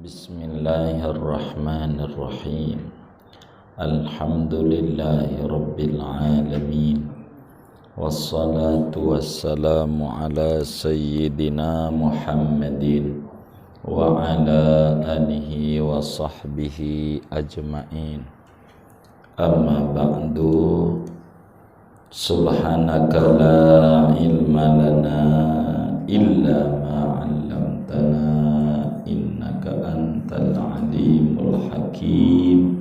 Bismillahirrahmanirrahim. Alhamdulillahi rabbil alamin. Wassalatu wassalamu ala sayyidina Muhammadin wa ala alihi wa sahbihi ajma'in. Amma ba'du. Subhanaka la ilma lana illa ma 'allamtana innaka antal alimul hakim.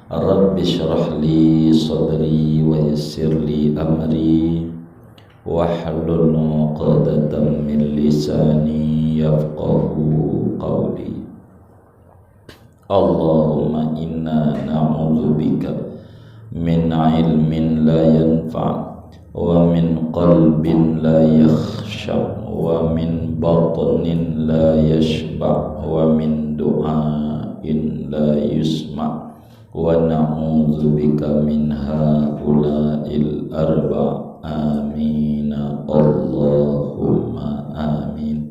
Rabbi shrah li sadri wa yassir li amri wahlul 'uqdatam min lisani yafqahu qawli. Allahumma inna na'udzubika min ilmin la yanfa' wa min qalbin la yakhsha wa min batnin la yashba wa min du'ain la yusma wa na'udzubika min haula'il arba' amin Allahumma amin.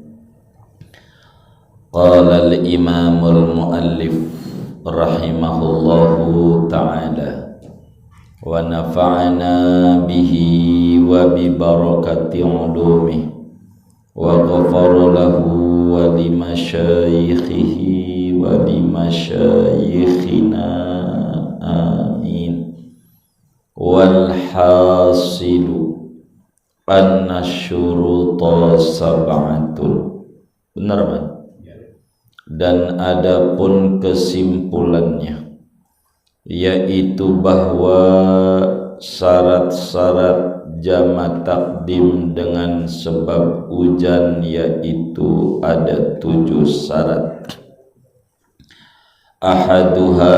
Qala al-imamul muallif rahimahullahu ta'ala wa nafa'ana bihi wa bi barakati ulumih wa ghafara lahu wa li masyayikhihi wa li masyayikhina amin. Wal hasilu anna syuruta sab'atun. Benar kan? Dan adapun kesimpulannya, yaitu bahwa syarat-syarat jama' takdim dengan sebab hujan yaitu ada 7 syarat. Ahaduha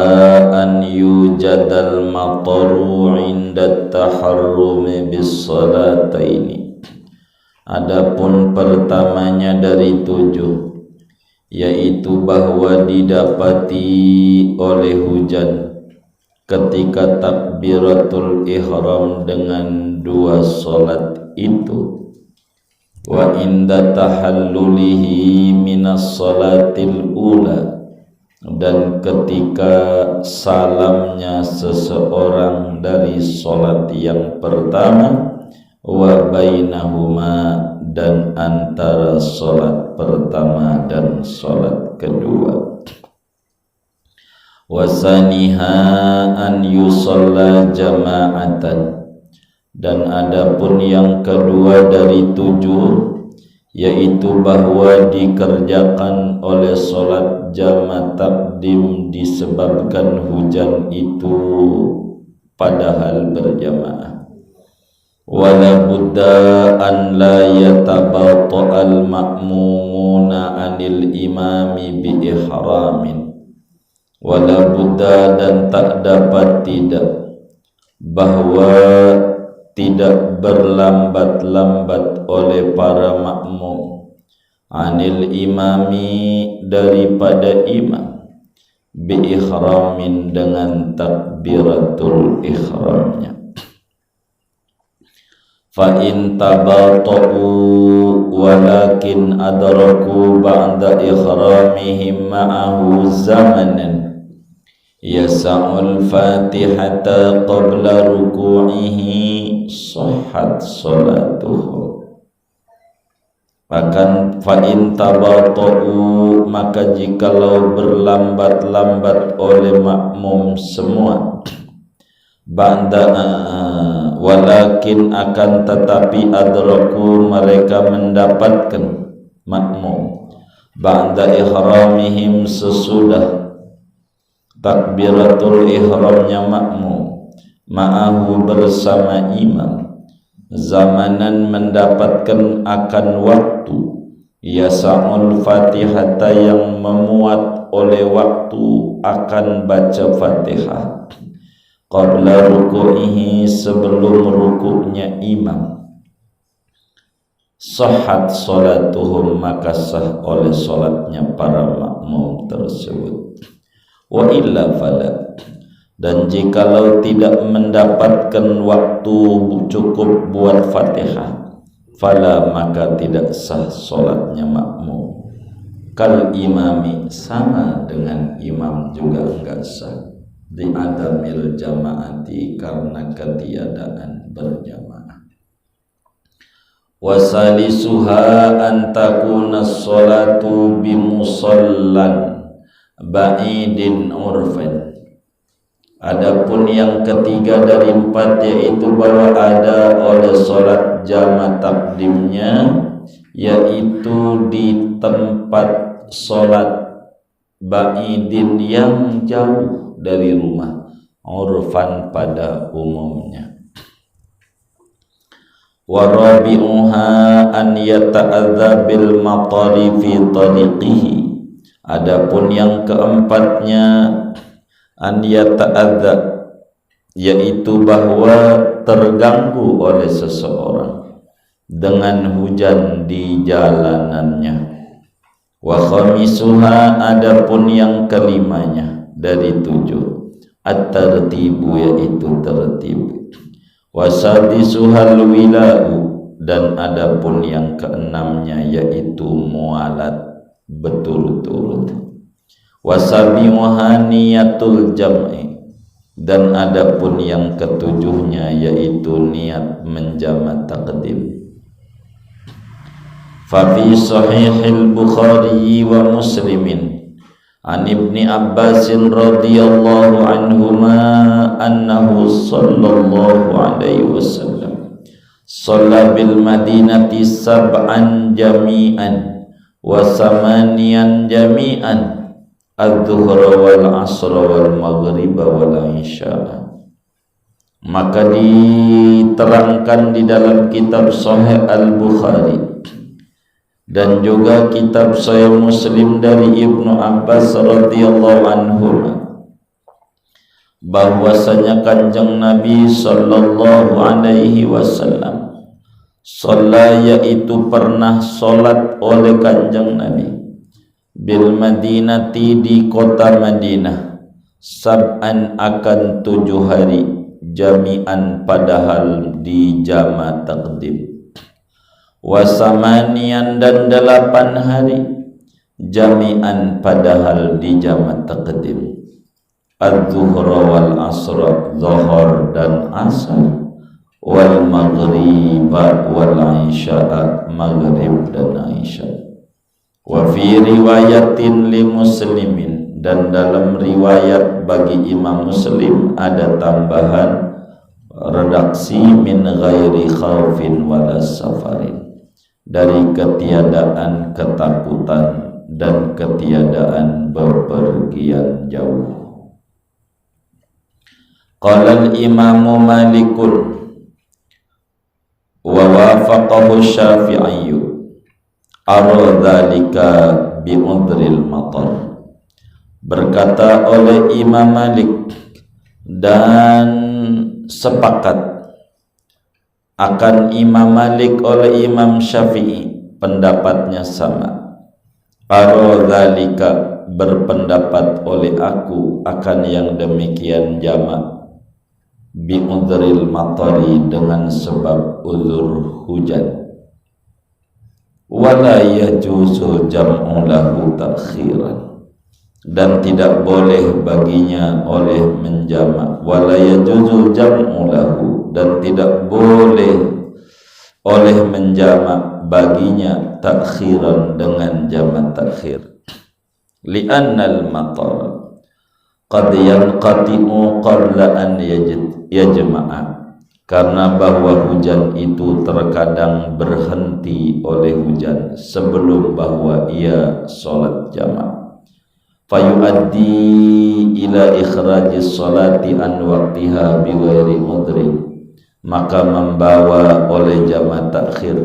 an yujadal mataru inda taharrumi bis salataini. Adapun pertamanya dari 7, yaitu bahwa didapati oleh hujan ketika takbiratul ihram dengan 2 salat itu, wa inda tahallulihi minas salatil ula, dan ketika salamnya seseorang dari salat yang pertama, wa bainahuma, dan antara salat pertama dan salat kedua. Wasaniha an yusalla jama'atan, dan adapun yang kedua dari 7, yaitu bahwa dikerjakan oleh salat jama' takdim disebabkan hujan itu padahal berjamaah. Wala budda an la yatabatta'al ma'mumuna 'anil imami bi ihramin. Wala budda, dan tak dapat tidak, bahwa tidak berlambat-lambat oleh para makmum, 'anil imami, daripada imam, bi ihramin, dengan takbiratul ihramnya. Fa in tabata'u walakin adraku ba'da ihramihim ma'ahu zamanan yasa'ul fatihata qabla ruku'ihi sahhat salatuhu. Akan fa in tabata'u, maka jikalau berlambat-lambat oleh makmum semua, ba'da walakin, akan tetapi, adraku, mereka mendapatkan makmum, ba'da ihramihim, sesudah takbiratul ihramnya makmum, ma'ahu, bersama imam, zamanan, mendapatkan akan waktu, yasa'ul fatihata, yang memuat oleh waktu akan baca fatihah, qabla ruku'ihi, sebelum rukuknya imam, sahhat salatuhum, maka sah oleh salatnya para makmum tersebut. Wa illa fala, dan jikalau tidak mendapatkan waktu cukup buat fatihah, fala, maka tidak sah salatnya makmum. kal imami, sama dengan imam juga enggak sah, di adamil jamaati, karena ketiadaan berjamaah. Wasalisuha an takuna sholatu bimusallan ba'idin urfan. Adapun yang ketiga dari empat, yaitu bahwa ada oleh sholat jama' takdimnya, yaitu di tempat sholat ba'idin yang jauh dari rumah, urfan pada umumnya. Wa rabi'uha an yata'adza bil matari fi tariqihi. Adapun yang keempatnya, an yata'adza, yaitu bahwa terganggu oleh seseorang dengan hujan di jalanannya. Wa khamisuha, adapun yang kelimanya dari 7, at-tartibu, yaitu tertib. Wa sadisuhal wilau, dan adapun yang keenamnya yaitu mualat berturut-turut. Wa sabi'uha niyatul jam'i, dan adapun yang ketujuhnya yaitu niat menjama' takdim. Fa fi sahihil Bukhari wa Muslimin an Ibni Abbas radhiyallahu anhuma annahu sallallahu alaihi wasallam shalla bil madinati sab'an jami'an wa samanian jami'an adz-dzuhra wal 'ashra wal maghriba wal 'isya. Maka diterangkan di dalam kitab Sahih Al-Bukhari dan juga kitab Sahih Muslim dari Ibnu Abbas radhiyallahu anhu, bahwasanya Kanjeng Nabi sallallahu alaihi wasallam shalla, yaitu pernah salat oleh Kanjeng Nabi, bil Madinati, di kota Madinah, sab'an, akan 7 hari, jami'an, padahal di jama' takdim. Wasamanian, dan 8 hari, jami'an, padahal di jama' takdim. Adz-dzuhra wal 'ashra, zuhur dan asar, wal maghriba wal 'isya, maghrib dan isya. Wa fi riwayatin li Muslimin, dan dalam riwayat bagi Imam Muslim ada tambahan redaksi, min ghairi khaufin wala safarin, dari ketiadaan ketakutan dan ketiadaan bepergian jauh. Qala al-Imamu Malikun wa wafaqahu Syafi'i ar-dzalika bi udril matar. Berkata oleh Imam Malik dan sepakat akan Imam Malik oleh Imam Syafi'i, pendapatnya sama. Ar-dzalika, berpendapat oleh aku akan yang demikian jama' bi udril matari, dengan sebab uzur hujan. Wala yajuzu jam'u lahu ta'khiran, dan tidak boleh baginya oleh menjama', wala yajuzu jam'u lahu, dan tidak boleh oleh menjama' baginya ta'khiran, dengan jama' takhir. Li'annal matar qad yanqati'u qabla an yajma'a, karena bahwa hujan itu terkadang berhenti oleh hujan sebelum bahwa ia sholat jama'. Fayuaddi ila ikhrajis sholati an waqtiha bighairi udri, maka membawa oleh jama' takhir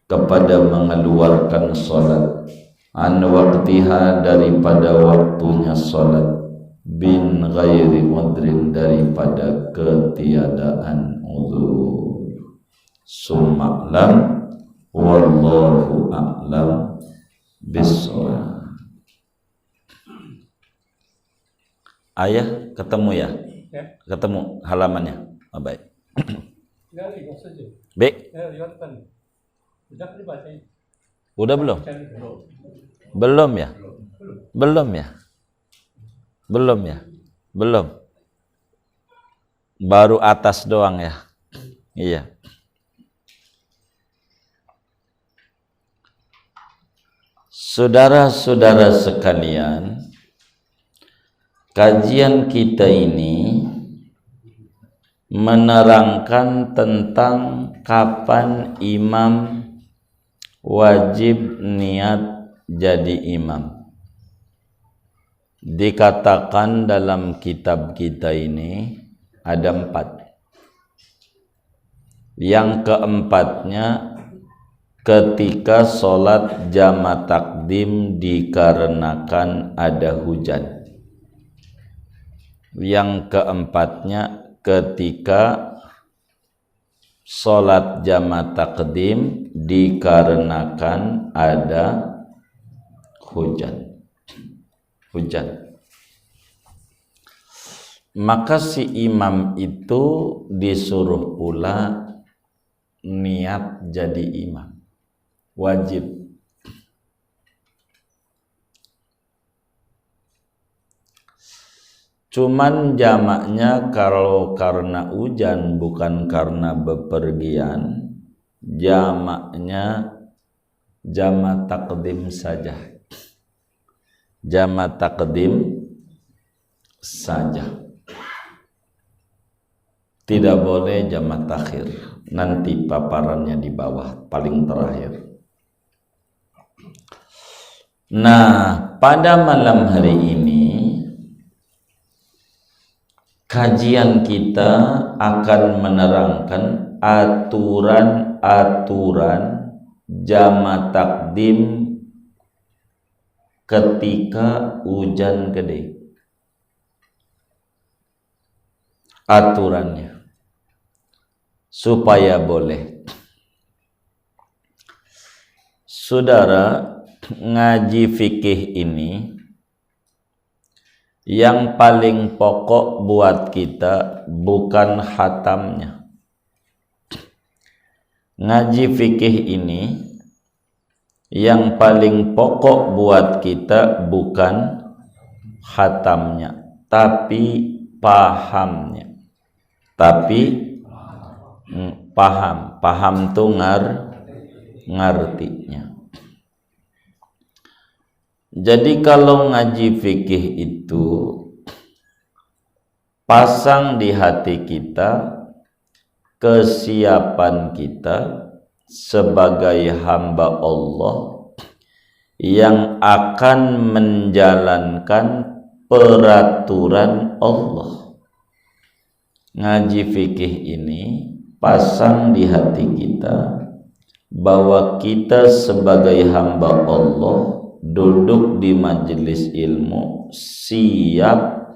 kepada mengeluarkan sholat an waqtiha, daripada waktunya sholat, bin ghairi udrin, daripada ketiadaan uzur. Suma'lam wallahu a'lam bissawab. Ayah ketemu ya? Ketemu halamannya. Oh, baik. Baik. Udah belum? Belum ya? Belum ya? Belum ya? Belum. Baru atas doang ya? Iya. Saudara-saudara sekalian, kajian kita ini menerangkan tentang kapan imam wajib niat jadi imam. Dikatakan dalam kitab kita ini ada 4. Yang keempatnya ketika sholat jama' takdim dikarenakan ada hujan. Yang keempatnya ketika sholat jama' takdim dikarenakan ada hujan. Maka si imam itu disuruh pula niat jadi imam, wajib. Cuman jamaknya kalau karena hujan bukan karena bepergian, jamaknya jama' takdim saja. Jama' takdim saja. Tidak boleh jama' takhir. Nanti paparannya di bawah paling terakhir. Nah, pada malam hari ini kajian kita akan menerangkan aturan-aturan jama' takdim ketika hujan gede. Aturannya supaya boleh. Saudara, ngaji fikih ini yang paling pokok buat kita bukan khatamnya. Ngaji fikih ini yang paling pokok buat kita bukan khatamnya, tapi pahamnya. Paham tuh ngartinya. Jadi kalau ngaji fikih itu pasang di hati kita kesiapan kita sebagai hamba Allah yang akan menjalankan peraturan Allah. Ngaji fikih ini pasang di hati kita bahwa kita sebagai hamba Allah duduk di majelis ilmu siap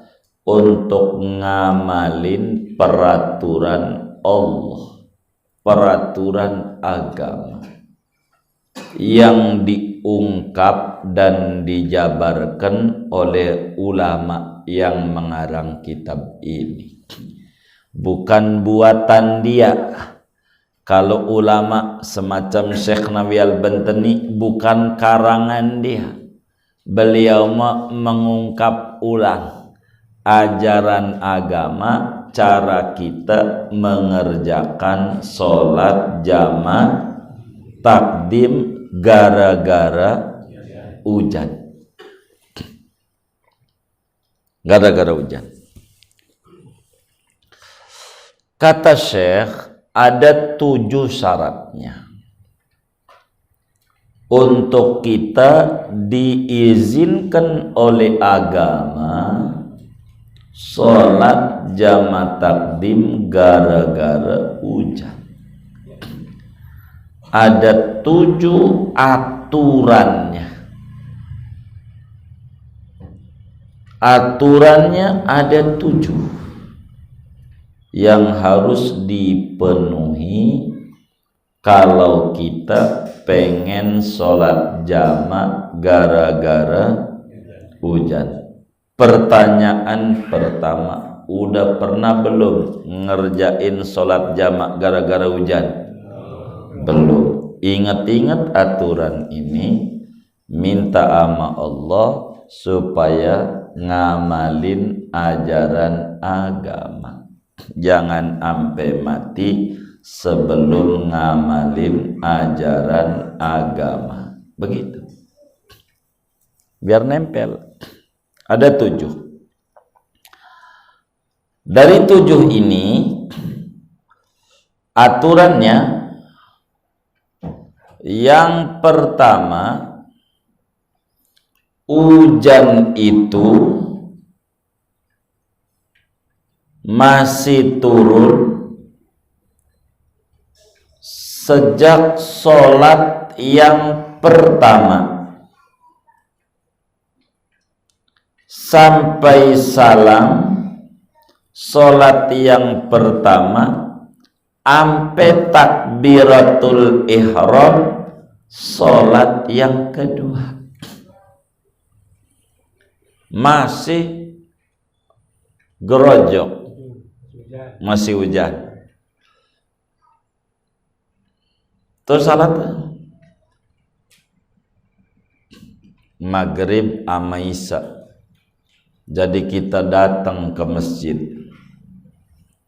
untuk ngamalin peraturan Allah, peraturan agama yang diungkap dan dijabarkan oleh ulama yang mengarang kitab ini. Bukan buatan dia. Kalau ulama semacam Syekh Nawawi Al-Bantani bukan karangan dia. Beliau mengungkap ulang ajaran agama, cara kita mengerjakan sholat jama' takdim gara-gara hujan. Gara-gara hujan. Kata Syekh, ada 7 syaratnya untuk kita diizinkan oleh agama sholat jama' takdim gara-gara hujan. Ada 7 aturannya. Aturannya ada 7 yang harus dipenuhi kalau kita pengen sholat jama' gara-gara hujan. Pertanyaan pertama, udah pernah belum ngerjain sholat jama' gara-gara hujan? Belum. Ingat-ingat aturan ini minta ama Allah supaya ngamalin ajaran agama. Jangan sampai mati sebelum ngamalin ajaran agama. Begitu. Biar nempel. Ada 7. Dari 7 ini aturannya yang pertama, hujan itu masih turun sejak sholat yang pertama sampai salam sholat yang pertama ampe takbiratul ihram sholat yang kedua masih gerojok, masih hujan. Terus salat maghrib ama isya. Jadi kita datang ke masjid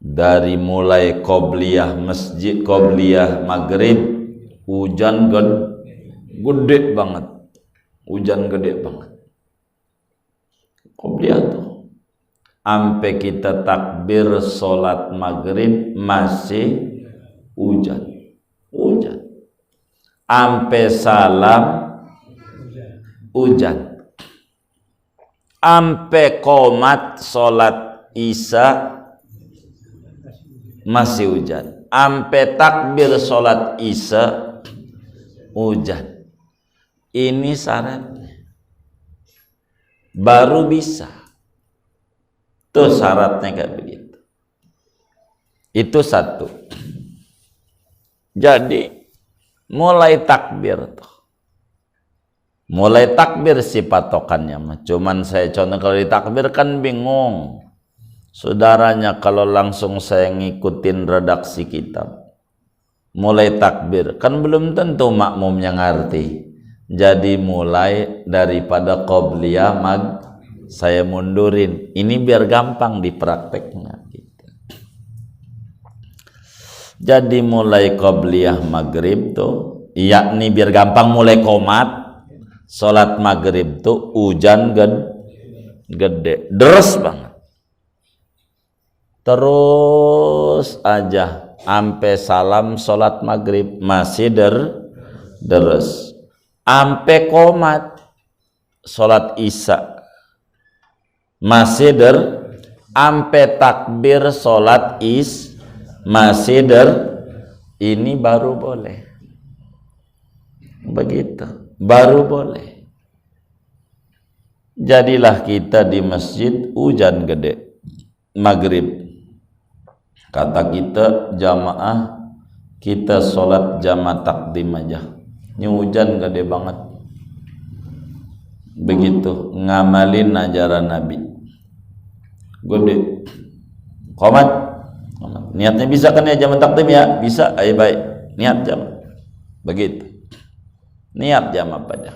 dari mulai qobliyah masjid, qobliyah maghrib, hujan gede banget, hujan gede banget. Qobliyah tuh, ampe kita takbir sholat maghrib masih hujan, ampe salam hujan, ampe qomat sholat isya masih hujan, ampe takbir sholat isya hujan. Ini syaratnya baru bisa. Tuh syaratnya kayak begitu. Itu satu. Jadi mulai takbir tuh, mulai takbir si patokannya mah. Cuman saya contoh kalau ditakbir kan bingung saudaranya kalau langsung saya ngikutin redaksi kitab. Mulai takbir kan belum tentu makmumnya ngerti. Jadi mulai daripada qobliyah saya mundurin. Ini biar gampang diprakteknya gitu. Jadi mulai qobliyah maghrib tuh, yakni biar gampang mulai qomat sholat maghrib tuh hujan gede, deres banget. Terus aja ampe salam sholat maghrib masih deres. Ampe qomat sholat isya masih ampe takbir sholat masih ini baru boleh. Begitu, baru boleh. Jadilah kita di masjid hujan gede maghrib, kata kita jamaah, kita sholat jamaah takdim aja. Ini hujan gede banget. Begitu ngamalin ajaran Nabi. Gede. Qomat. Niatnya bisa kan ya jamaah takdim ya? Bisa. Ayo baik. Niat jamaah. Begitu. Niat jamaah pada.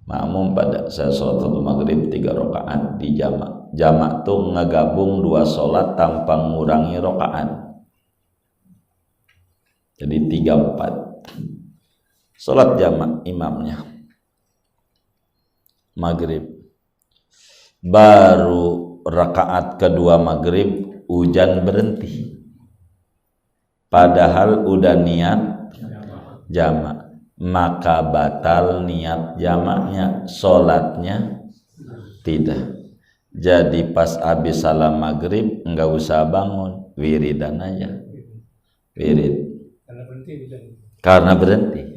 Makmum pada saya sholat maghrib 3 rakaat di jamaah. Jamaah tuh ngegabung 2 sholat tanpa ngurangi rakaat. Jadi 3-4. Sholat jamaah imamnya maghrib, baru rakaat kedua maghrib hujan berhenti, padahal udah niat jamaah, maka batal niat jamaahnya, sholatnya tidak. Jadi pas habis salam maghrib enggak usah bangun, wiridan aja, wirid karena berhenti.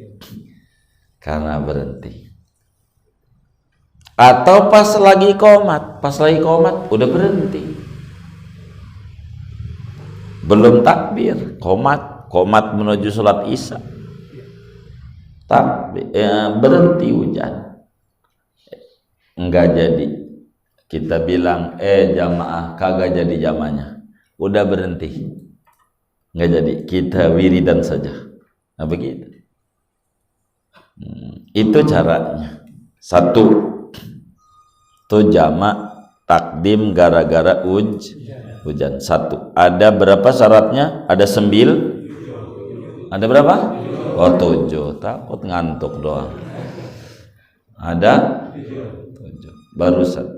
Atau pas lagi qomat udah berhenti, belum takbir, qomat menuju sholat isya, berhenti hujan, enggak jadi. Kita bilang jamaah kagak jadi jamaahnya, udah berhenti, enggak jadi, kita wiridan saja. Nah begitu. Itu caranya. Satu. Itu jamak takdim gara-gara hujan. Satu. Ada berapa syaratnya? Ada 9. Ada berapa? Oh 7. Takut ngantuk doang. Ada 7. Baru 1.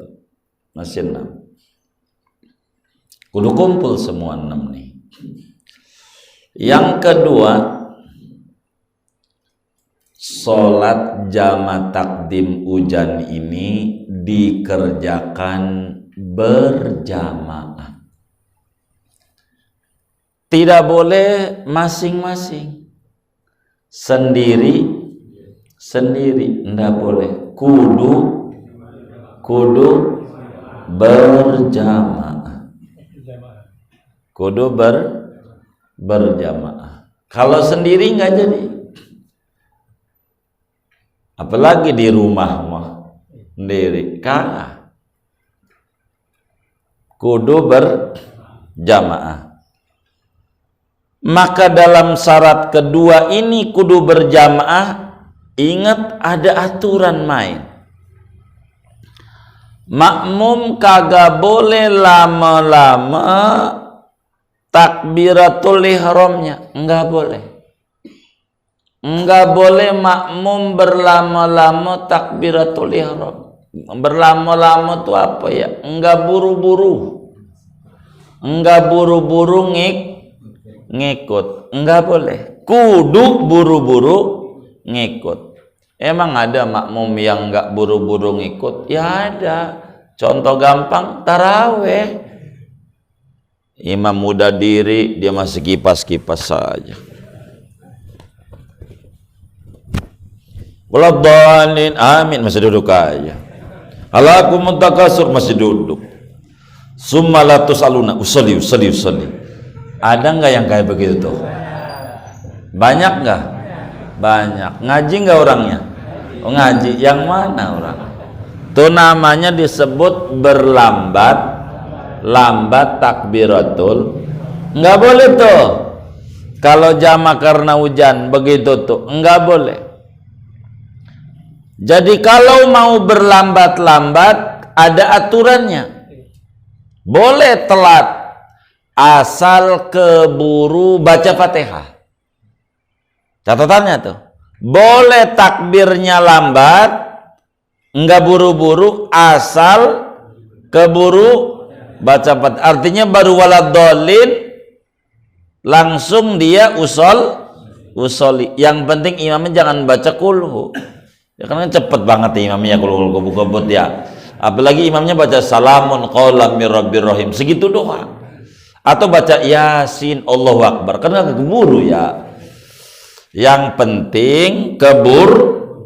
Masih 6. Kudu kumpul semua 6 nih. Yang kedua, sholat jama takdim hujan ini dikerjakan berjamaah. Tidak boleh masing-masing. Sendiri, enggak boleh. Kudu berjamaah. Kudu berjamaah. Kalau sendiri nggak jadi. Apalagi di rumah mah sendiri, kalah. Kudu berjamaah. Maka dalam syarat kedua ini kudu berjamaah, ingat ada aturan main. Makmum kagak boleh lama-lama takbiratul ihramnya, enggak boleh. Enggak boleh makmum berlama-lama takbiratul ihram. Berlama-lama itu apa ya? Enggak buru-buru. Enggak buru-buru ngikut. Enggak boleh. Kudu buru-buru ngikut. Emang ada makmum yang enggak buru-buru ngikut? Ya ada. Contoh gampang, taraweh. Imam muda diri, dia masih kipas-kipas saja. Waladhalin, amin, masih duduk aja. Alakum mutakasur, masih duduk. Summa la tusaluna, usalli. Ada nggak yang kayak begitu tuh? Banyak nggak? Banyak. Ngaji nggak orangnya? Oh, ngaji. Yang mana orang? Itu namanya disebut lambat takbiratul. Nggak boleh tuh. Kalau jama karena hujan begitu tuh, nggak boleh. Jadi kalau mau berlambat-lambat ada aturannya. Boleh telat asal keburu baca Fatihah. Catatannya tuh. Boleh takbirnya lambat, nggak buru-buru asal keburu baca Fatihah. Artinya baru waladhalin langsung dia usoli. Yang penting imamnya jangan baca kulhu. Ya karena cepet banget ya imamnya kulhu kebut ya. Apalagi imamnya baca salamun qaulam mir rabbir rahim, segitu doang. Atau baca Yasin Allahu Akbar. Karena keburu ya. Yang penting keburu.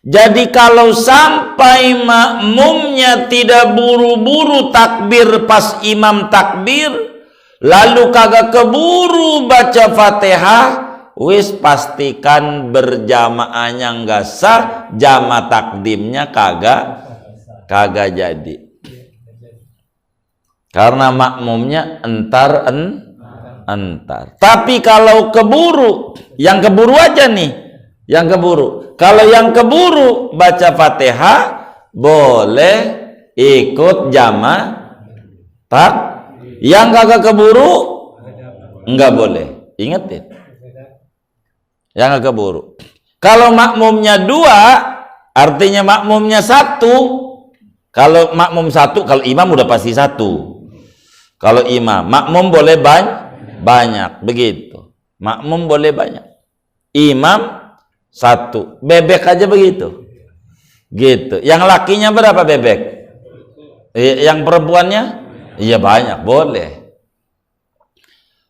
Jadi kalau sampai makmumnya tidak buru-buru takbir pas imam takbir, lalu kagak keburu baca Fatihah, wis pastikan berjamaahnya nggak sah, jama takdimnya kagak jadi. Karena makmumnya entar. Tapi kalau keburu, yang keburu aja nih, yang keburu. Kalau yang keburu baca Fatihah boleh ikut jama tak. Yang kagak keburu enggak boleh. Ingetin. Yang kagak keburu. Kalau makmumnya 2, artinya makmumnya 1. Kalau makmum 1, kalau imam udah pasti 1. Kalau imam, makmum boleh banyak, begitu. Makmum boleh banyak. Imam 1, bebek aja begitu. Gitu. Yang lakinya berapa bebek? Yang perempuannya? Iya banyak, boleh.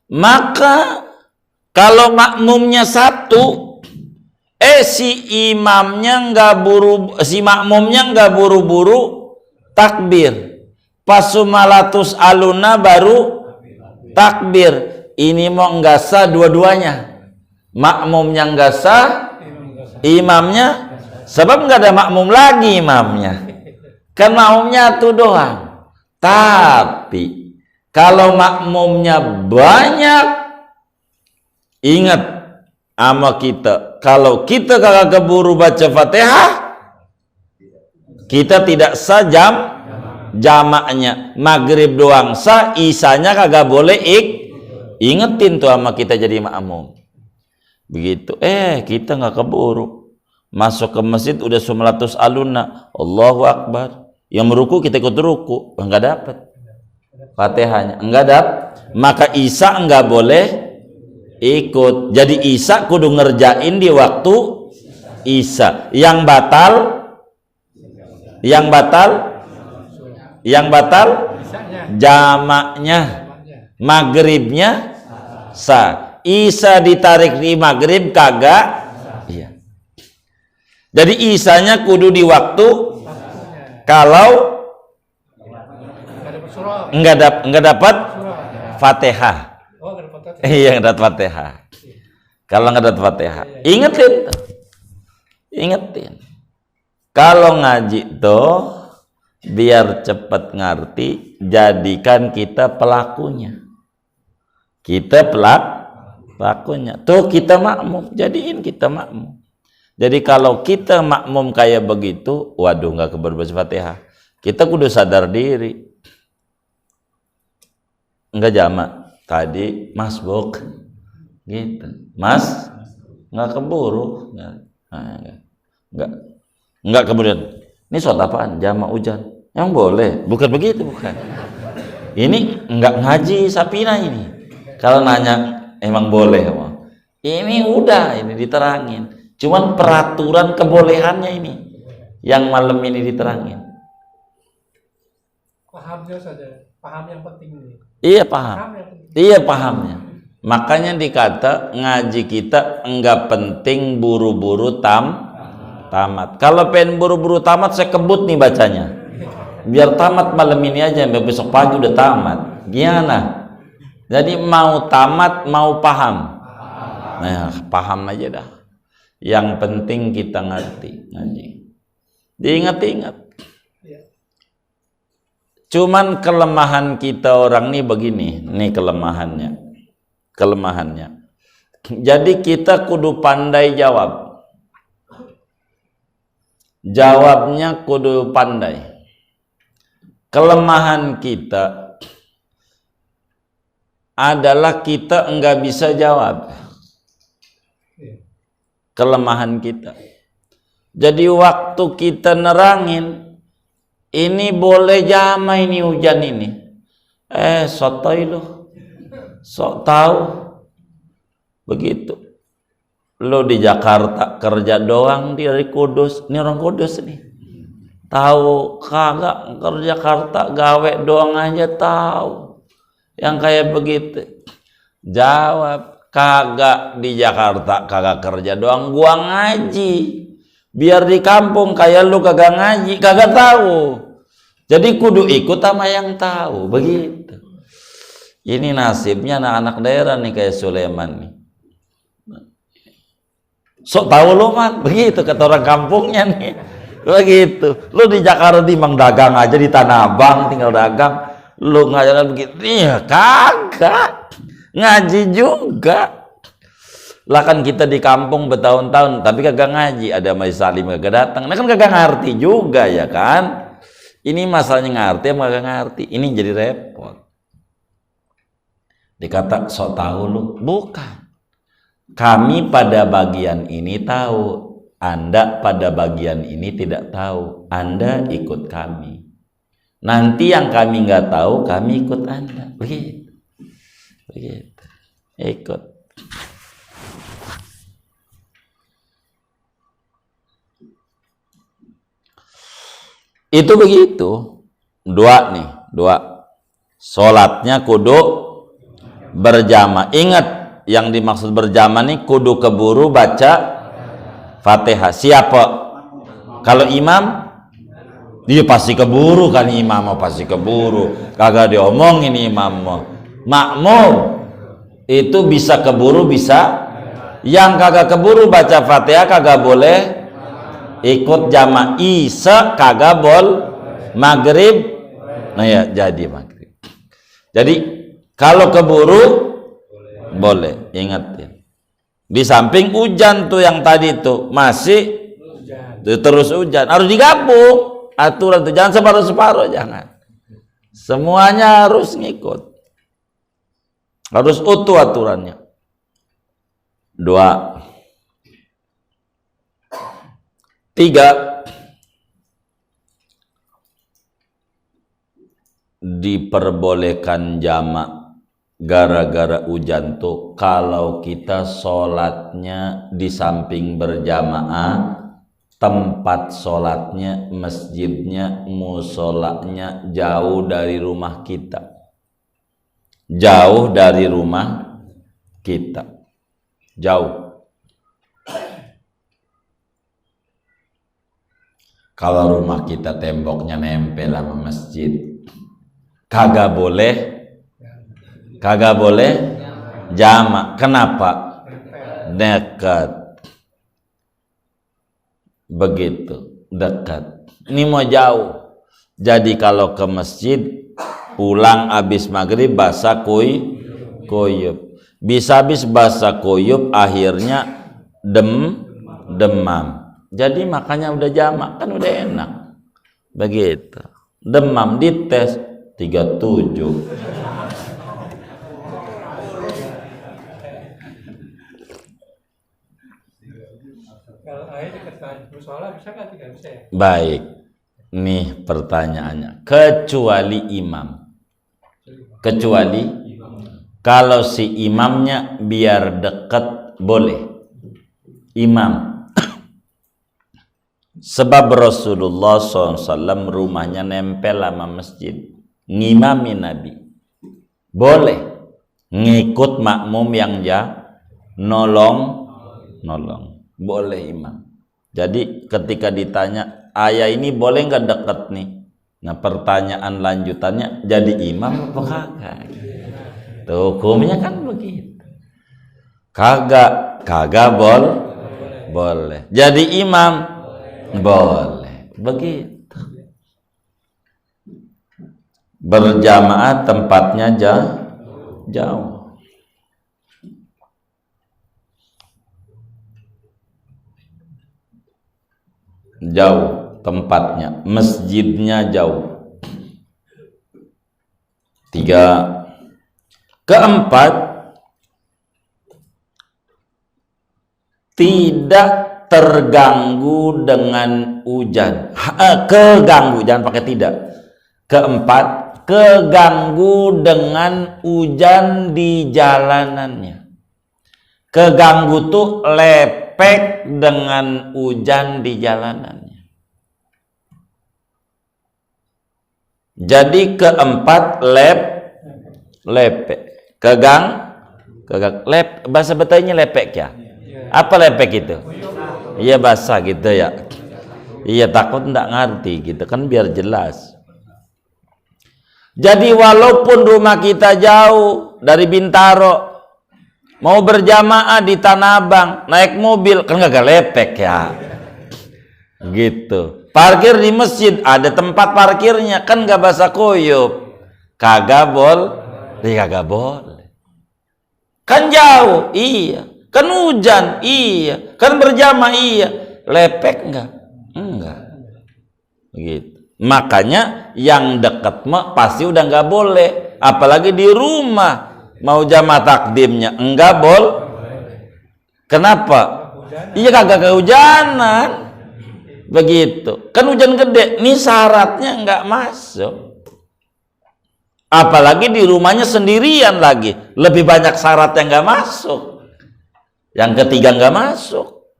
Maka kalau makmumnya 1, si makmumnya nggak buru-buru takbir. Pasumalatus aluna baru takbir. Ini mau nggak sah dua-duanya. Makmumnya nggak sah, imamnya, sebab nggak ada makmum lagi imamnya. Kan makmumnya itu doang. Tapi kalau makmumnya banyak, ingat sama kita, kalau kita kagak keburu baca Fatihah, kita tidak sah jamaknya. Maghrib doang sah, isanya kagak boleh ingetin tuh sama kita jadi makmum. Begitu. Kita nggak keburu. Masuk ke masjid udah 900 alunna, Allahu Akbar. Yang meruku kita ikut ruku, enggak dapat Fatihahnya, enggak dapat. Maka Isya enggak boleh ikut. Jadi Isya kudu ngerjain di waktu Isya. Yang batal jamaknya. Maghribnya sah. Isya ditarik di maghrib kagak. Iya. Jadi Isyanya kudu di waktu. Kalau enggak dapat Fatihah. Iya, enggak dapat Fatihah. Kalau enggak dapat Fatihah, ingetin. Kalau ngaji tuh biar cepat ngerti, jadikan kita pelakunya. Kita pelakunya. Tuh kita makmum, jadiin kita makmum. Jadi kalau kita makmum kayak begitu, waduh nggak keberbaca Fatihah. Kita kudu sadar diri. Enggak jamak. Tadi masbuk. Gitu. Mas nggak keburu. Enggak kemudian. Ini sholat apaan? Jamak hujan. Yang boleh. Bukan begitu, bukan. Ini enggak ngaji Sapina ini. Kalau nanya emang boleh. Ini udah, ini diterangin. Cuman peraturan kebolehannya ini yang malam ini diterangin. Pahamnya saja, paham yang penting ini. Iya paham. Iya pahamnya. Makanya dikata ngaji kita enggak penting buru-buru tamat. Kalau pengen buru-buru tamat, saya kebut nih bacanya. Biar tamat malam ini aja, sampai besok pagi udah tamat. Gimana? Jadi mau tamat, mau paham. Nah, paham aja dah. Yang penting kita ngerti ngaji. Diingat-ingat. Cuman kelemahan kita orang nih begini, nih kelemahannya. Jadi kita kudu pandai jawab. Jawabnya kudu pandai. Kelemahan kita adalah kita enggak bisa jawab. Kelemahan kita. Jadi waktu kita nerangin, ini boleh jama ini hujan ini. Sotoy lo. Sok tahu. Begitu. Lo di Jakarta kerja doang dari Kudus. Ini orang Kudus nih. Tahu kagak kerja Jakarta gawe doang aja tahu. Yang kayak begitu. Jawab. Kagak di Jakarta kagak kerja doang, gua ngaji. Biar di kampung kayak lu kagak ngaji, kagak tahu. Jadi kudu ikut sama yang tahu, begitu. Ini nasibnya anak-anak daerah nih kayak Sulaiman nih. Sok tahu lu man, begitu kata orang kampungnya nih. Begitu. Lu di Jakarta timang dagang aja di Tanah Abang tinggal dagang. Lu ngajarin begitu, iya kagak. Ngaji juga lah kan kita di kampung bertahun-tahun tapi kagak ngaji, ada Majelis Salim kagak datang, nah kan kagak ngerti juga ya kan. Ini masalahnya ngerti apa kagak ngerti, ini jadi repot. Dikata sok tahu lu, bukan. Kami pada bagian ini tahu, Anda pada bagian ini tidak tahu. Anda ikut kami, nanti yang kami nggak tahu kami ikut Anda, begitu. Ikut. Itu begitu. Dua. Sholatnya kudu berjamaah. Ingat yang dimaksud berjamaah nih kudu keburu baca Fatihah. Siapa? Kalau imam, dia pasti keburu kan, imam pasti keburu. Kagak diomongin imam. Makmum itu bisa keburu, bisa. Yang kagak keburu baca Fatihah kagak boleh ikut jamaah. Isya kagak maghrib. Nah ya jadi maghrib. Jadi kalau keburu boleh, ingatin. Di samping hujan tuh yang tadi tuh masih Hujan. terus hujan, harus digabung aturan tuh, jangan separuh-separuh, jangan. Semuanya harus ngikut, harus utuh aturannya. 2. 3. Diperbolehkan jamak gara-gara hujan tuh kalau kita sholatnya di samping berjamaah, tempat sholatnya, masjidnya, musolanya jauh dari rumah kita, jauh dari rumah kita, jauh. Kalau rumah kita temboknya nempel sama masjid, kagak boleh jamak. Kenapa? Dekat. Begitu, dekat. Ini mau jauh. Jadi kalau ke masjid, pulang habis maghrib basah kuyup. Bisa habis basah kuyup, akhirnya demam. Jadi makanya udah jamak, kan udah enak. Begitu. Demam dites 37. Kalau air dekat musola bisa kan? Tidak bisa ya? Baik. Nih pertanyaannya. Kecuali imam. Kecuali kalau si imamnya biar dekat boleh. Imam. Sebab Rasulullah SAW rumahnya nempel sama masjid, ngimami Nabi. Boleh ngikut makmum yang nolong. Boleh imam. Jadi ketika ditanya, ayah ini boleh nggak dekat nih? Nah pertanyaan lanjutannya, jadi imam apa kagak? Tuh hukumnya kan begitu. Kagak boleh. Jadi imam boleh. Begitu. Berjamaah tempatnya jauh. Jauh tempatnya, masjidnya jauh. 3. Keempat, tidak terganggu dengan hujan. Keganggu, jangan pakai tidak. Keempat, keganggu dengan hujan di jalanannya. Keganggu tuh lepek dengan hujan di jalanannya. Jadi keempat lepek. Bahasa Betaynya lepek ya. Apa lepek itu? Iya basah gitu ya. Iya takut enggak ngerti gitu kan, biar jelas. Jadi walaupun rumah kita jauh dari Bintaro, mau berjamaah di Tanah Abang, naik mobil kan gak lepek ya. Gitu. Parkir di masjid, ada tempat parkirnya kan gak basah kuyup. Kagak boleh. Kan jauh, iya. Kan hujan, iya. Kan berjamaah, iya. Lepek enggak? Enggak. Begitu. Makanya yang dekat mah pasti udah nggak boleh. Apalagi di rumah mau jamaah takdimnya enggak boleh. Kenapa? Iya kagak kehujanan. Begitu. Kan hujan gede, nih syaratnya nggak masuk. Apalagi di rumahnya sendirian lagi, lebih banyak syarat yang nggak masuk. Yang ketiga nggak masuk,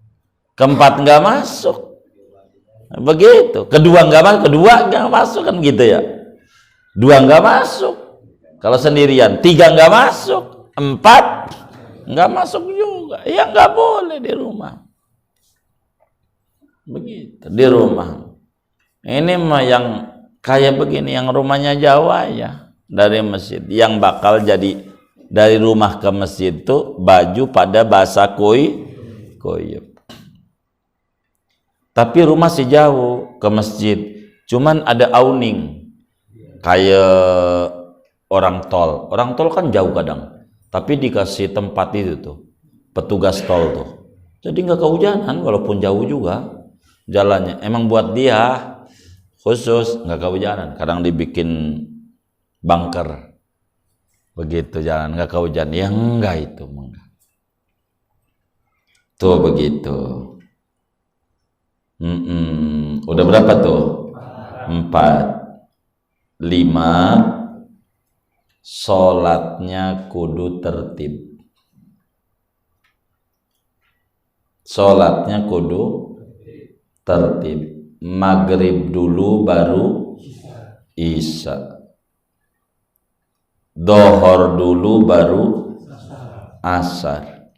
keempat nggak masuk, begitu. Kedua nggak masuk kan gitu ya. 2 nggak masuk kalau sendirian, 3 nggak masuk, 4 nggak masuk juga. Ya nggak boleh di rumah. Begitu di rumah. Ini mah yang kayak begini, yang rumahnya Jawa ya, dari masjid, yang bakal jadi dari rumah ke masjid tuh baju pada basah kuyup. Tapi rumah sih jauh ke masjid, cuman ada awning kayak orang tol kan jauh kadang, tapi dikasih tempat itu tuh petugas tol tuh. Jadi nggak kehujanan walaupun jauh juga jalannya. Emang buat dia khusus nggak kehujanan. Kadang dibikin bunker begitu jalan nggak kehujanan. Ya enggak itu enggak. Tuh begitu. Udah berapa tuh? 4. 5. Sholatnya kudu tertib. Sholatnya kudu tertib. Maghrib dulu baru isya. Dohor dulu baru asar.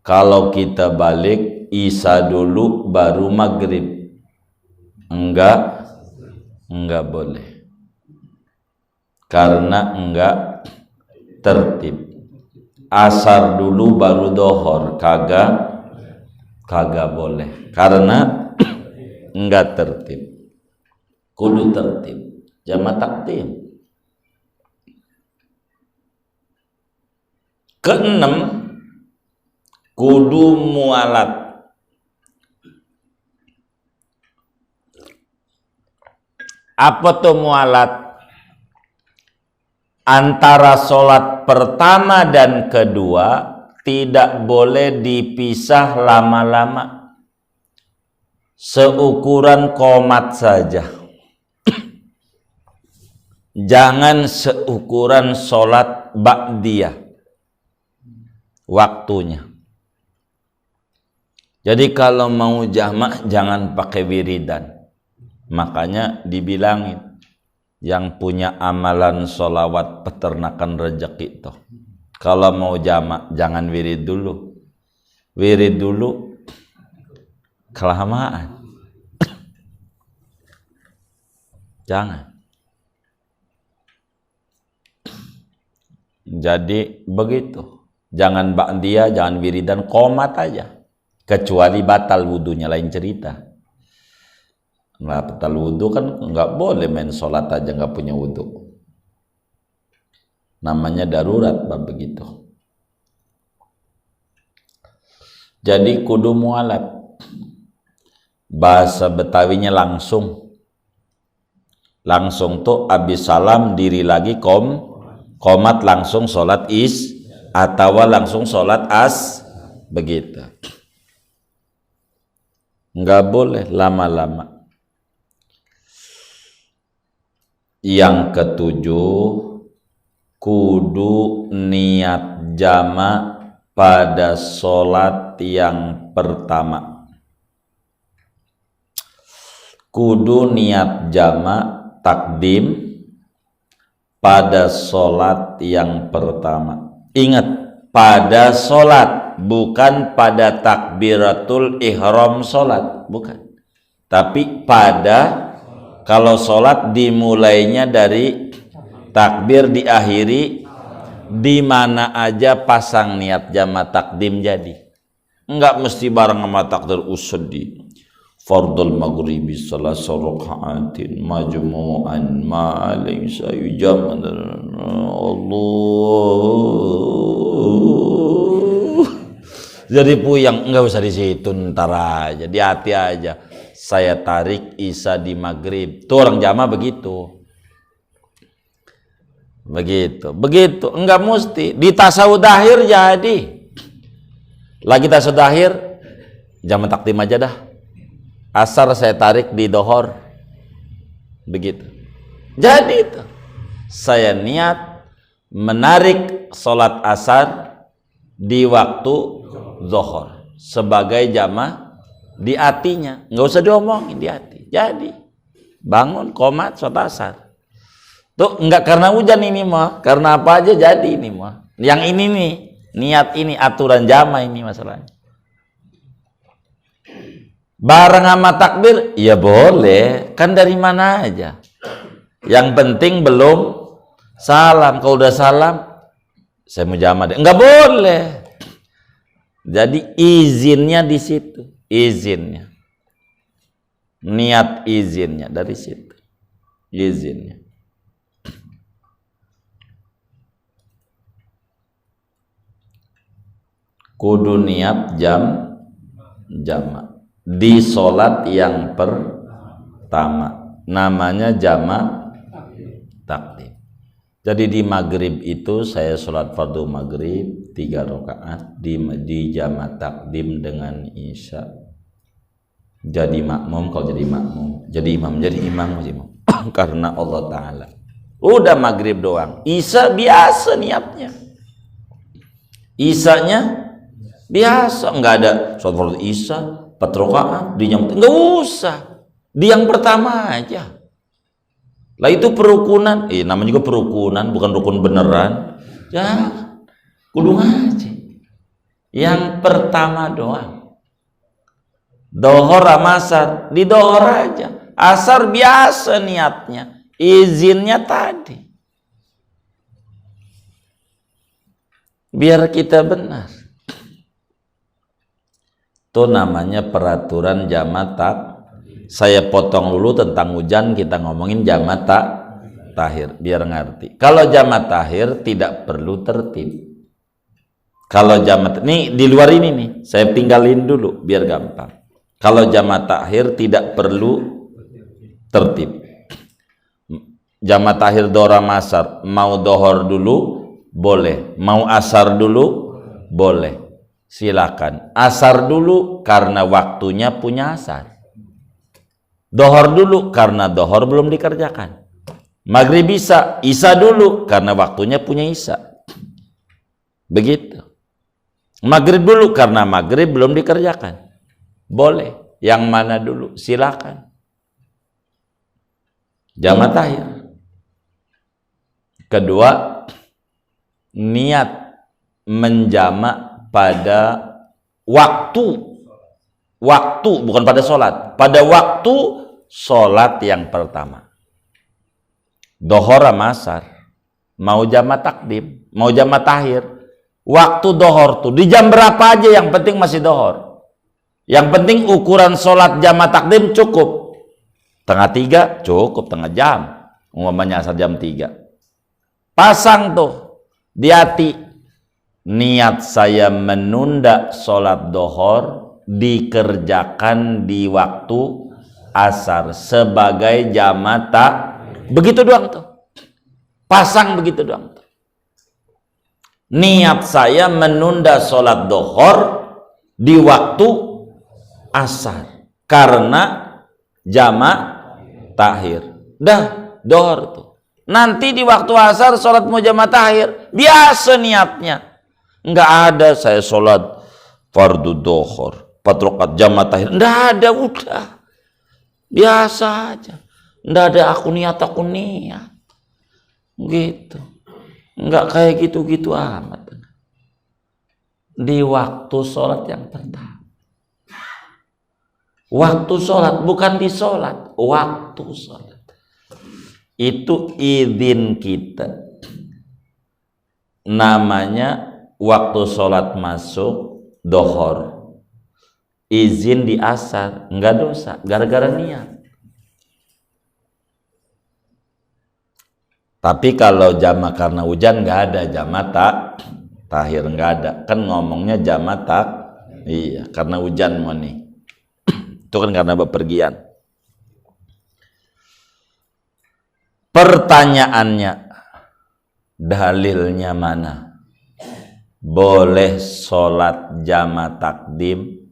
Kalau kita balik isya dulu baru maghrib. Enggak boleh. Karena enggak tertib. Asar dulu baru dohor. Kagak boleh. Karena enggak tertib. Kudu tertib. Jama' takdim. Keenam, kudu mualat. Apa tuh mualat? Antara sholat pertama dan kedua tidak boleh dipisah lama-lama. Seukuran qomat saja. Jangan seukuran sholat ba'diyah waktunya. Jadi kalau mau jamak jangan pakai wiridan. Makanya dibilangin yang punya amalan sholawat peternakan rezeki itu. Kalau mau jamak jangan wirid dulu. Wirid dulu kelamaan. Jangan. Jadi begitu. Jangan ba'diyah, jangan wiridan, qomat aja. Kecuali batal wudunya, lain cerita. Nah, batal wudu kan nggak boleh main sholat aja nggak punya wudu. Namanya darurat bab begitu. Jadi kudu mualat. Bahasa Betawinya langsung. Langsung tuh abis salam diri lagi qomat langsung sholat atau langsung sholat begitu. Nggak boleh lama-lama. Yang ketujuh, kudu niat jama' pada sholat yang pertama. Kudu niat jama' takdim pada sholat yang pertama. Ingat, pada sholat, bukan pada takbiratul ihram sholat, bukan. Tapi pada, kalau sholat dimulainya dari takbir, diakhiri di mana aja pasang niat jama' takdim jadi. Enggak mesti bareng sama takbir usadi. Fardul maghribi salasa raka'atin majmu'an ma'alaysa yujam. Allah. Jadi puyang, enggak usah di situ, ntar aja, di hati aja. Saya tarik isya di maghrib. Tuh orang jamaah begitu. Begitu. Enggak mesti. Di tasawuf akhir jadi. Lagi tasawuf akhir, jamaah takdim aja dah. Asar saya tarik di dohor. Begitu. Jadi itu. Saya niat menarik sholat asar di waktu zohor sebagai jamaah di hatinya, nggak usah diomongin, di hati. Jadi bangun qomat sholat asar tuh nggak karena hujan ini mah, karena apa aja jadi ini mah. Yang ini nih niat, ini aturan jamaah, ini masalahnya. Bareng sama takbir ya boleh, kan dari mana aja. Yang penting belum salam. Kalau udah salam, saya mau jamaah deh, nggak boleh. Jadi izinnya di situ, izinnya, niat izinnya dari situ, izinnya. kudu niat jamak di sholat yang pertama, namanya jamak takdim. Jadi di maghrib itu saya sholat fardu maghrib 3 rakaat di jamak takdim dengan isya. Jadi makmum, kalau jadi makmum, jadi imam karena Allah Ta'ala. Udah maghrib doang, isya biasa niatnya, isyanya biasa, nggak ada sholat fardu isya 4 rakaat di jam, nggak usah, di yang pertama aja. Lah itu perukunan, namanya juga perukunan, bukan rukun beneran. Jangan, kudu ngaji. Yang pertama doang. Dohor sama asar, di dohor aja. Asar biasa niatnya, izinnya tadi. Biar kita benar. Itu namanya peraturan jamak takdim. Saya potong dulu tentang hujan, kita ngomongin jamak tahir biar ngerti. Kalau jamak tahir tidak perlu tertib. Kalau jamak ini di luar ini nih, saya tinggalin dulu biar gampang. Kalau jamak tahir tidak perlu tertib. Jamak tahir dohor asar, mau dohor dulu boleh, mau asar dulu boleh. Silakan. Asar dulu karena waktunya punya asar. Dohor dulu karena dohor belum dikerjakan. Maghrib bisa, isya dulu karena waktunya punya isya. Begitu. Maghrib dulu karena maghrib belum dikerjakan. Boleh. Yang mana dulu? Silakan. Jamak tahir. Kedua, niat menjamak pada waktu. Waktu, bukan pada sholat. Pada waktu sholat yang pertama. Dohor sama asar. Mau jamak takdim, mau jamak tahir. Waktu dohor tuh di jam berapa aja, yang penting masih dohor. Yang penting ukuran sholat jamak takdim cukup. 2:30 cukup, 1/2 jam. Umpamanya asar jam 3. Pasang tuh di hati. Niat saya menunda sholat dohor dikerjakan di waktu asar sebagai jamak takdim. Begitu doang tuh. Pasang begitu doang tuh. Niat saya menunda sholat dohor di waktu asar karena jamak tahir. Dah dohor tuh. Nanti di waktu asar sholat mau jamak tahir biasa niatnya. Nggak ada saya sholat fardu dohor 4 rakaat jamak tahir, nggak ada, udah biasa aja. Nggak ada aku niat gitu, nggak kayak gitu-gitu amat. Di waktu sholat yang pertama, waktu sholat, bukan di sholat, waktu sholat itu izin kita, namanya waktu sholat masuk dohor, izin di asar, nggak dosa, gara-gara niat. Tapi kalau jamak karena hujan nggak ada jamak tahir, nggak ada. Kan ngomongnya jamak iya, karena hujan mau nih. Itu kan karena bepergian. Pertanyaannya, dalilnya mana? Boleh sholat jamak takdim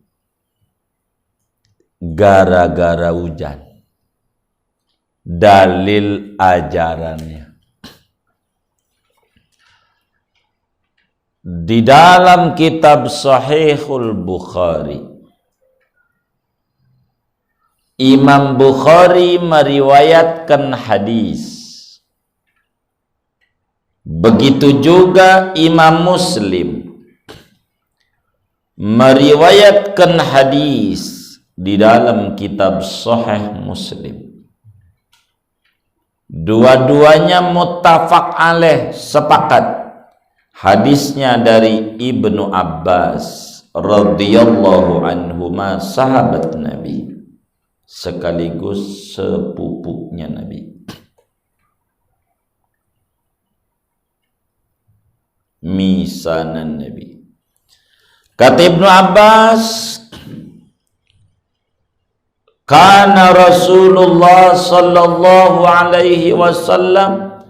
gara-gara hujan. Dalil ajarannya di dalam kitab Sahihul Bukhari. Imam Bukhari meriwayatkan hadis. Begitu juga Imam Muslim meriwayatkan hadis di dalam kitab Sahih Muslim. Dua-duanya muttafaq alaih, sepakat. Hadisnya dari Ibnu Abbas radhiyallahu anhuma, sahabat Nabi sekaligus sepupunya Nabi. Misanan Nabi. Kata Ibnu Abbas, kana Rasulullah sallallahu alaihi wasallam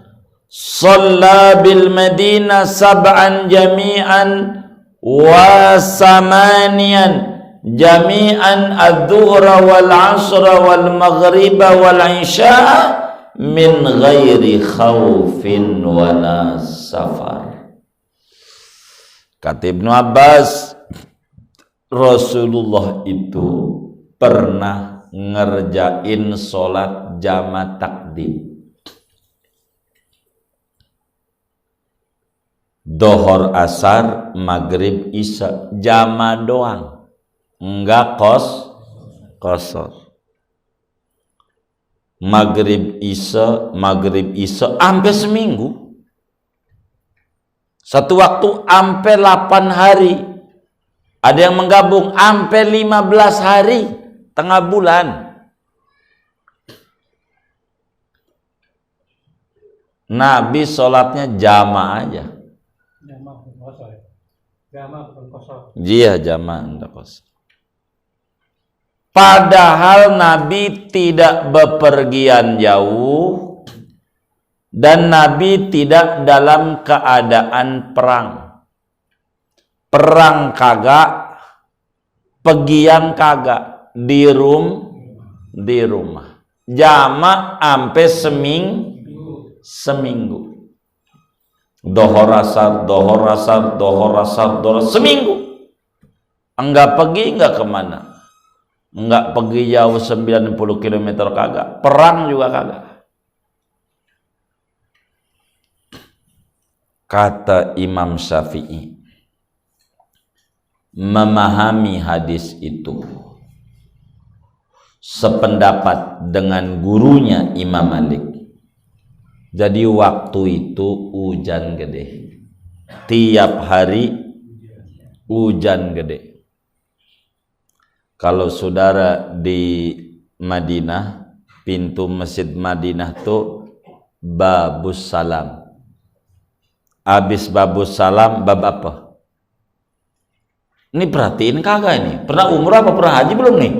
shalla bil Madinah sab'an jami'an wa samanian jami'an adh-dhuhra wal 'ashra wal maghriba wal 'isya'a min ghairi khaufin wala safar. Kata Ibnu Abbas, Rasulullah itu pernah ngerjain sholat jama takdim, dohor asar maghrib isya, jama doang, enggak kosor. Maghrib isya sampai seminggu. Satu waktu sampai 8 hari. Ada yang menggabung sampai 15 hari, tengah bulan. Nabi sholatnya jama aja. Jama bukan kosor ya. Jama bukan kosor. Iya, jama enggak kosor. Padahal Nabi tidak bepergian jauh dan Nabi tidak dalam keadaan perang. Perang kagak, pegian kagak, di rumah. Jama sampai seminggu. Dohor asar, seminggu. Enggak pergi, enggak kemana. Enggak pergi jauh 90 km kagak. Perang juga kagak. Kata Imam Syafi'i, memahami hadis itu sependapat dengan gurunya Imam Malik. Jadi waktu itu hujan gede. Tiap hari hujan gede. Kalau saudara di Madinah, pintu Masjid Madinah tuh Babus Salam. Habis Babus Salam, bab apa? Ini perhatiin kagak ini? Pernah umrah apa pernah haji belum nih?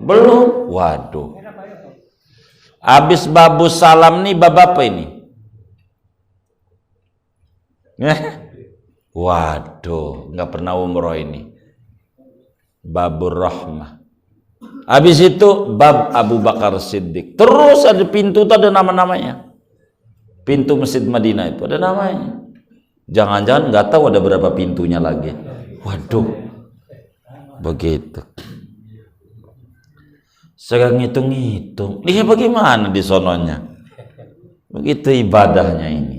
Belum. Waduh. Habis Babus Salam nih bab apa ini? Waduh, nggak pernah umroh ini. Babur Rahmah. Habis itu bab Abu Bakar Siddiq. Terus ada pintu itu ada nama-namanya. Pintu Masjid Madinah itu ada namanya. Jangan-jangan nggak tahu ada berapa pintunya lagi. Waduh, begitu. Saya ngitung-ngitung. Dia bagaimana di sononya? Begitu ibadahnya ini.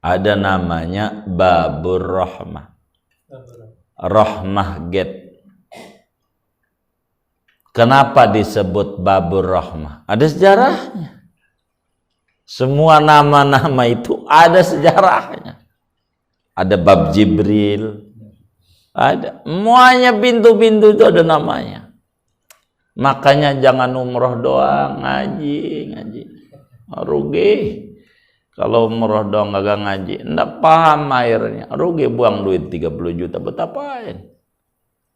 Ada namanya Babur Rahmah. Rahmah Gate. Kenapa disebut Babur Rahmah? Ada sejarahnya. Semua nama-nama itu ada sejarahnya. Ada Bab Jibril. Ada. Semuanya pintu-pintu itu ada namanya. Makanya jangan umroh doang, ngaji. Rugi. Kalau umroh doang gak ngaji, enggak paham airnya. Rugi buang duit 30 juta, betapain?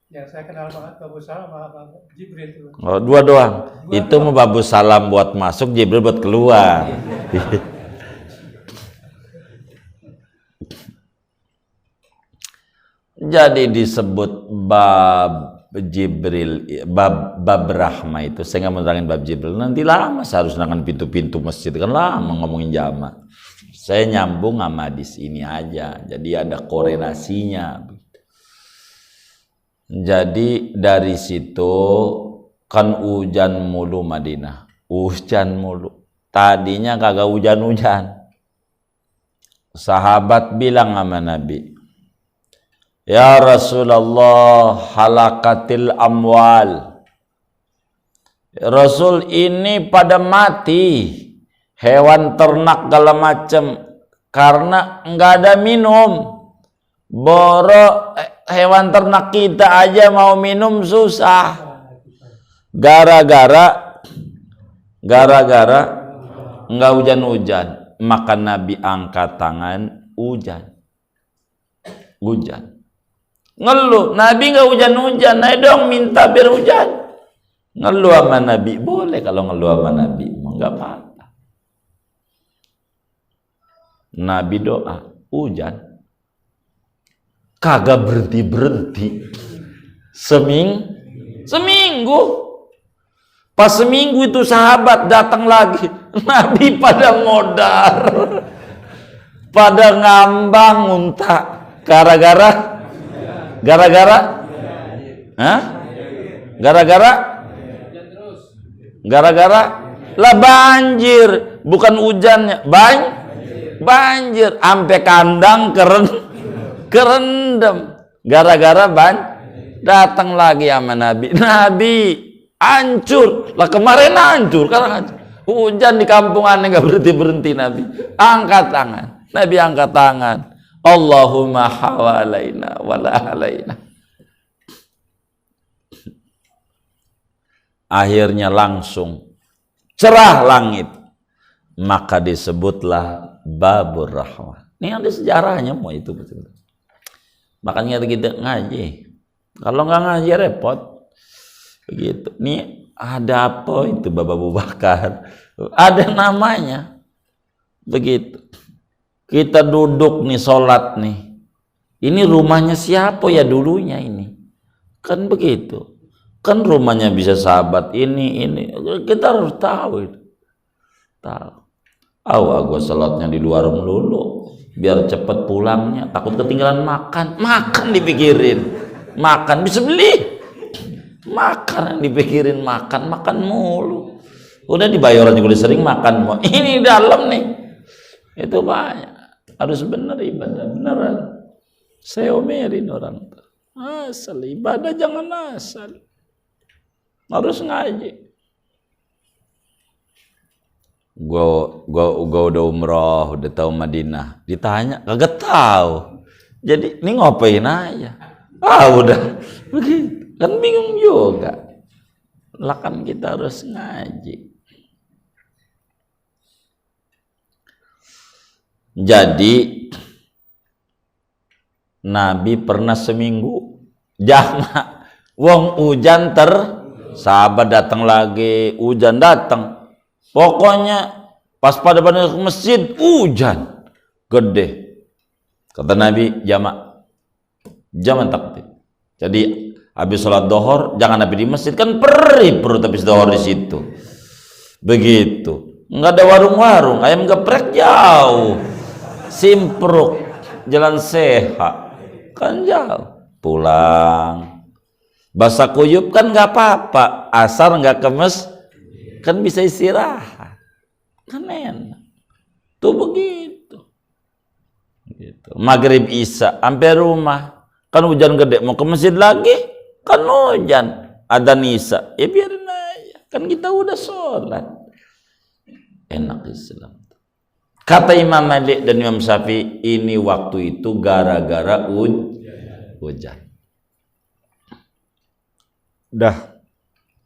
Ya saya kenal banget Babus Salam sama Jibril itu. Oh, dua doang. Itu mau Babus Salam buat masuk, Jibril buat keluar. Jadi disebut bab Jibril, bab Rahmah itu. Saya nggak menerangin bab Jibril. Nanti lama saya harus nerangin pintu-pintu masjid, kan lama ngomongin jamaah. Saya nyambung sama hadis ini aja. Jadi ada korelasinya. Jadi dari situ kan hujan mulu Madinah. Hujan mulu. Tadinya kagak hujan-hujan. Sahabat bilang sama Nabi, ya Rasulullah, halakatil amwal. Rasul, ini pada mati. Hewan ternak segala macam. Karena nggak ada minum. Boro hewan ternak kita aja mau minum susah. Gara-gara nggak hujan-hujan. Maka Nabi angkat tangan, hujan. hujan. Ngeluh, Nabi nggak hujan-hujan, ayo dong minta biar hujan. Ngeluh sama Nabi, boleh kalau ngeluh sama Nabi, nggak apa-apa. Nabi doa, hujan. Kagak berhenti-berhenti. Seminggu. Pas seminggu itu sahabat datang lagi, Nabi pada modar, pada ngambang unta, gara-gara lah banjir, bukan hujannya, banjir, ampe kandang kerendam, gara-gara datang lagi sama Nabi hancur lah, kemarin hancur, sekarang hancur. Hujan di kampung aneh nggak berhenti Nabi angkat tangan, Allahumma hawalaina wala alaina. Akhirnya langsung cerah langit, maka disebutlah babur rahmah. Ini ada sejarahnya, mau itu betul. Makanya kita ngaji, kalau nggak ngaji repot begitu. Nih ada apa itu Bapak Abu Bakar, ada namanya begitu. Kita duduk nih sholat nih, ini rumahnya siapa ya dulunya ini, kan begitu, kan rumahnya bisa sahabat ini kita harus tahu itu. Gue sholatnya di luar melulu biar cepet pulangnya, takut ketinggalan makan dipikirin, makan bisa beli, makan dipikirin, makan mulu, udah dibayar juga sering makan, ini dalam nih itu banyak. Harus bener ibadah, beneran. Saya omelin orang tuh. Asal ibadah jangan asal. Harus ngaji. Gua udah umroh, udah tahu Madinah. Ditanya, kagak tahu. Jadi ini ngapain aja? Udah begitu. Kan bingung juga. Lah kan kita harus ngaji. Jadi Nabi pernah seminggu jangan wong hujan sahabat datang lagi, hujan datang, pokoknya pas pada ke masjid hujan gede, kata Nabi jaman takdir. Jadi habis sholat dohor jangan Nabi di masjid, kan perih perut habis dohor di situ begitu, nggak ada warung-warung, ayam geprek jauh, Simpruk, Jalan Sehat, kan jauh. Pulang, basah kuyup kan nggak apa-apa, asar nggak kemes, kan bisa istirahat, kan enak. Tuh begitu. Gitu. Maghrib Isya, sampai rumah, kan hujan gede, mau ke masjid lagi, kan hujan, ada Isya, ya biarin aja, kan kita udah sholat, enak Islam. Kata Imam Malik dan Imam Syafi'i, ini waktu itu gara-gara hujan. Udah.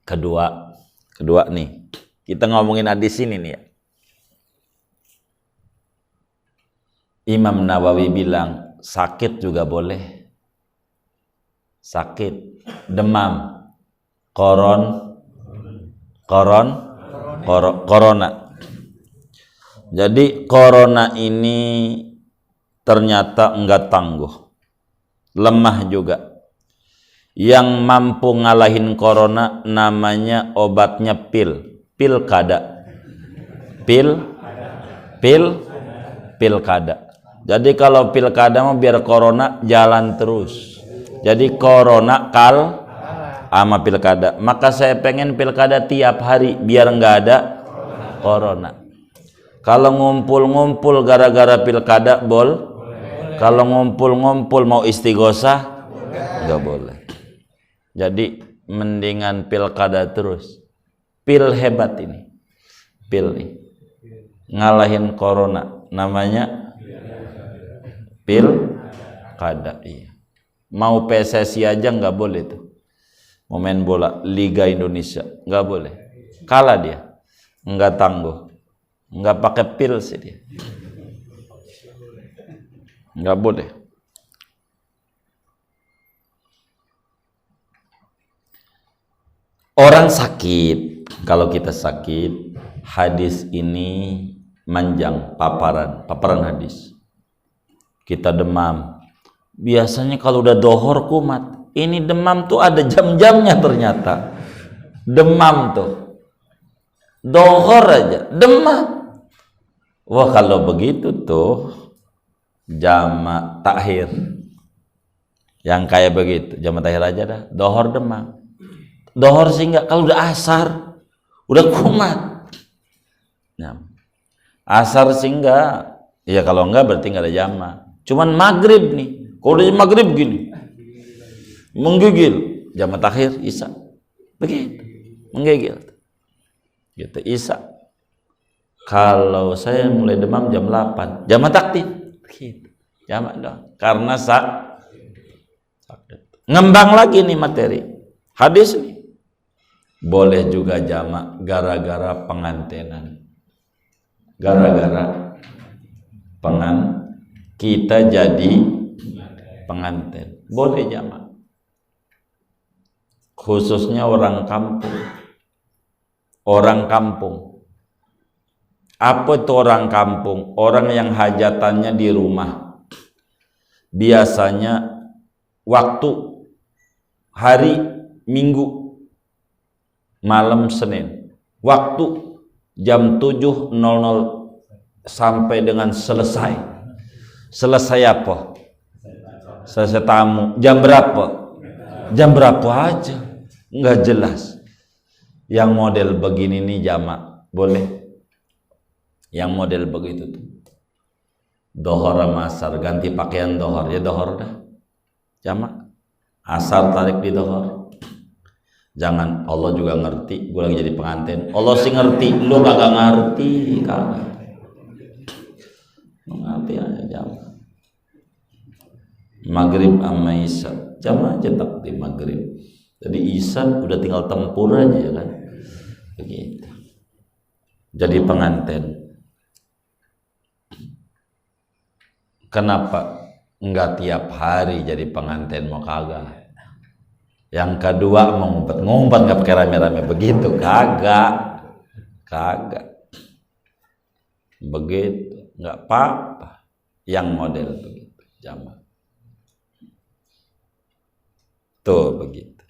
Kedua nih. Kita ngomongin hadis ini nih ya. Imam Nawawi bilang sakit juga boleh. Sakit, demam, corona. Jadi corona ini ternyata enggak tangguh, lemah juga. Yang mampu ngalahin corona namanya obatnya pilkada. Pilkada. Jadi kalau pilkada mau biar corona jalan terus. Jadi corona sama pilkada. Maka saya pengen pilkada tiap hari biar enggak ada corona. Kalau ngumpul-ngumpul gara-gara pilkada kalau ngumpul-ngumpul mau istighosah nggak boleh. Jadi mendingan pilkada terus. Pil hebat ini, pil nih ngalahin corona, namanya pilkada. Iya. Mau PSSI aja nggak boleh tuh, mau main bola Liga Indonesia nggak boleh, kalah dia, nggak tangguh. Nggak pakai pil sih dia, nggak boleh. Orang sakit, kalau kita sakit, hadis ini manjang paparan hadis. Kita demam. Biasanya kalau udah dohor kumat, ini demam tuh ada jam-jamnya ternyata. Demam tuh. Dohor aja, demam. Wah, kalau begitu tuh jamak takhir. Yang kayak begitu, jamak takhir aja dah. Dohor demam. Dohor sih enggak, kalau udah asar, udah kumat. Nah, asar sih enggak. Ya kalau enggak berarti enggak ada jamak. Cuman maghrib nih. Kalau udah maghrib gini, menggigil. Jamak takhir, isya. Begitu, menggigil. Gitu, isya. Kalau saya mulai demam jam 8, jamak takdim. Begitu. Jamak dong. Karena sakit. Ngembang lagi nih materi. Hadis nih. Boleh juga jamak gara-gara pengantenan. Gara-gara kita jadi pengantin. Boleh jamak. Khususnya orang kampung. Orang kampung. Apa itu orang kampung? Orang yang hajatannya di rumah. Biasanya waktu hari Minggu malam Senin, waktu jam 7.00 sampai dengan selesai. Selesai apa? Selesai tamu. Jam berapa? Jam berapa aja? Nggak jelas. Yang model begini nih jamak boleh. Yang model begitu tuh. Dohor sama asar, ganti pakaian dohor, ya dohor dah. Jamak. Asar tarik di dohor. Jangan, Allah juga ngerti, gue lagi jadi pengantin. Allah sih ngerti, lu kagak ngerti, kagak. Ngerti aja jamak. Maghrib sama isya, jamak aja takdim maghrib. Jadi isya udah tinggal tempur aja ya kan. Begitu. Jadi pengantin. Kenapa enggak tiap hari jadi pengantin mau kagak? Yang kedua mau ngumpet nggak pakai rame-rame begitu, kagak begitu, nggak apa-apa. Yang model begitu jamak tuh begitu.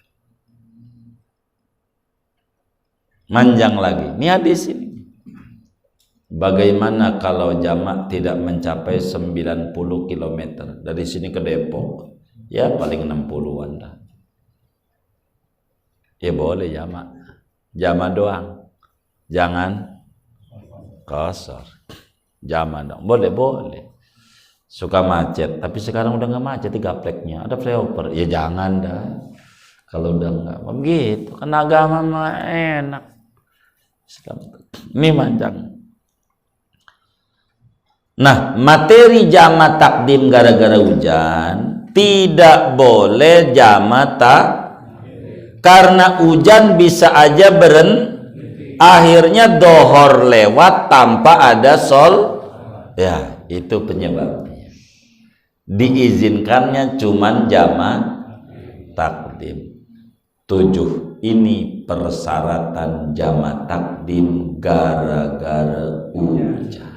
Manjang lagi ini hadis ini. Bagaimana kalau jamak tidak mencapai 90 km dari sini ke Depok? Ya paling 60-an dah. Ya boleh jamak doang, jangan kosor. Jamak dong, boleh. Suka macet, tapi sekarang udah nggak macet, gapleknya ada flyover. Ya jangan dah. Kalau udah nggak begitu, kan agama mah enak. Ini manjang. Nah, materi jamak takdim gara-gara hujan tidak boleh jamak karena hujan bisa aja akhirnya dohor lewat tanpa ada ya itu penyebabnya. Diizinkannya cuman jamak takdim. 7. Ini persyaratan jamak takdim gara-gara hujan.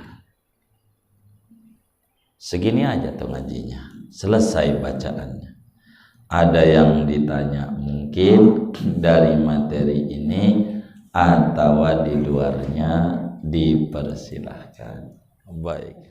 Segini aja tuh ngajinya, selesai bacaannya. Ada yang ditanya mungkin dari materi ini atau di luarnya, dipersilahkan. Baik.